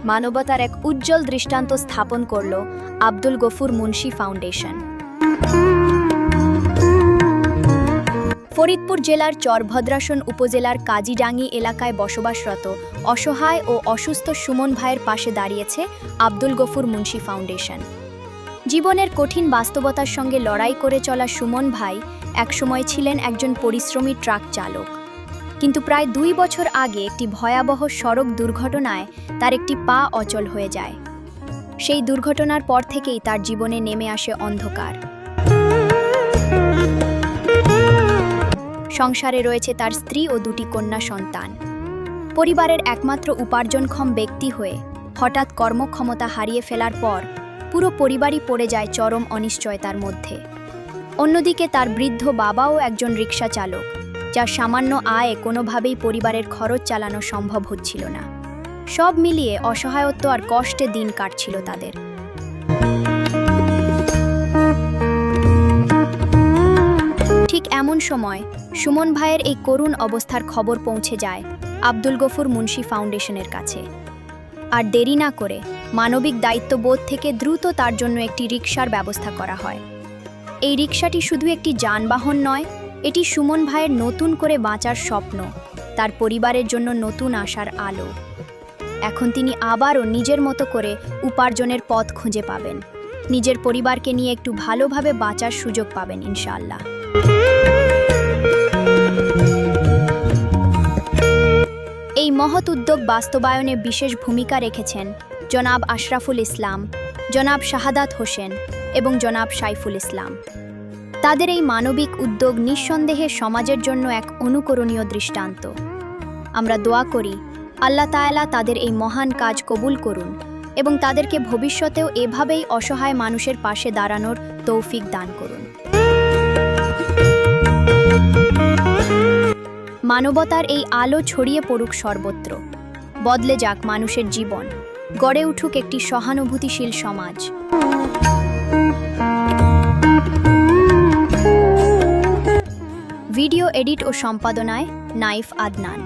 মানবতার এক উজ্জ্বল দৃষ্টান্ত স্থাপন করল আব্দুল গফুর মুন্সি ফাউন্ডেশন। ফরিদপুর জেলার চরভদ্রাসন উপজেলার কাজীডাঙ্গি এলাকায় বসবাসরত অসহায় ও অসুস্থ সুমন ভাইয়ের পাশে দাঁড়িয়েছে আব্দুল গফুর মুন্সি ফাউন্ডেশন। জীবনের কঠিন বাস্তবতার সঙ্গে লড়াই করে চলা সুমন ভাই একসময় ছিলেন একজন পরিশ্রমী ট্রাক চালক, কিন্তু প্রায় 2 বছর আগে একটি ভয়াবহ সড়ক দুর্ঘটনায় তার একটি পা অচল হয়ে যায়। সেই দুর্ঘটনার পর থেকেই তার জীবনে নেমে আসে অন্ধকার। সংসারে রয়েছে তার স্ত্রী ও 2টি কন্যা সন্তান। পরিবারের একমাত্র উপার্জনক্ষম ব্যক্তি হয়ে হঠাৎ কর্মক্ষমতা হারিয়ে ফেলার পর পুরো পরিবারই পড়ে যায় চরম অনিশ্চয়তার মধ্যে। অন্যদিকে তার বৃদ্ধ বাবাও একজন রিকশা চালক, যার সামান্য আয়ে কোনোভাবেই পরিবারের খরচ চালানো সম্ভব হচ্ছিল না। সব মিলিয়ে অসহায়ত্ব আর কষ্টে দিন কাটছিল তাদের। ঠিক এমন সময় সুমন ভাইয়ের এই করুণ অবস্থার খবর পৌঁছে যায় আব্দুল গফুর মুন্সি ফাউন্ডেশনের কাছে। আর দেরি না করে মানবিক দায়িত্ববোধ থেকে দ্রুত তার জন্য একটি রিকশার ব্যবস্থা করা হয়। এই রিকশাটি শুধু একটি যানবাহন নয়, এটি সুমন ভাইয়ের নতুন করে বাঁচার স্বপ্ন, তার পরিবারের জন্য নতুন আশার আলো। এখন তিনি আবারও নিজের মতো করে উপার্জনের পথ খুঁজে পাবেন, নিজের পরিবারকে নিয়ে একটু ভালোভাবে বাঁচার সুযোগ পাবেন ইনশাআল্লাহ। এই মহৎ উদ্যোগ বাস্তবায়নে বিশেষ ভূমিকা রেখেছেন জনাব আশরাফুল ইসলাম, জনাব শাহাদাত হোসেন এবং জনাব সাইফুল ইসলাম। তাদের এই মানবিক উদ্যোগ নিঃসন্দেহে সমাজের জন্য এক অনুকরণীয় দৃষ্টান্ত। আমরা দোয়া করি আল্লাহ তাআলা তাদের এই মহান কাজ কবুল করুন এবং তাদেরকে ভবিষ্যতেও এভাবেই অসহায় মানুষের পাশে দাঁড়ানোর তৌফিক দান করুন। মানবতার এই আলো ছড়িয়ে পড়ুক সর্বত্র, বদলে যাক মানুষের জীবন, গড়ে উঠুক একটি সহানুভূতিশীল সমাজ। ভিডিও এডিট ও সম্পাদনায় নাইফ আদনান।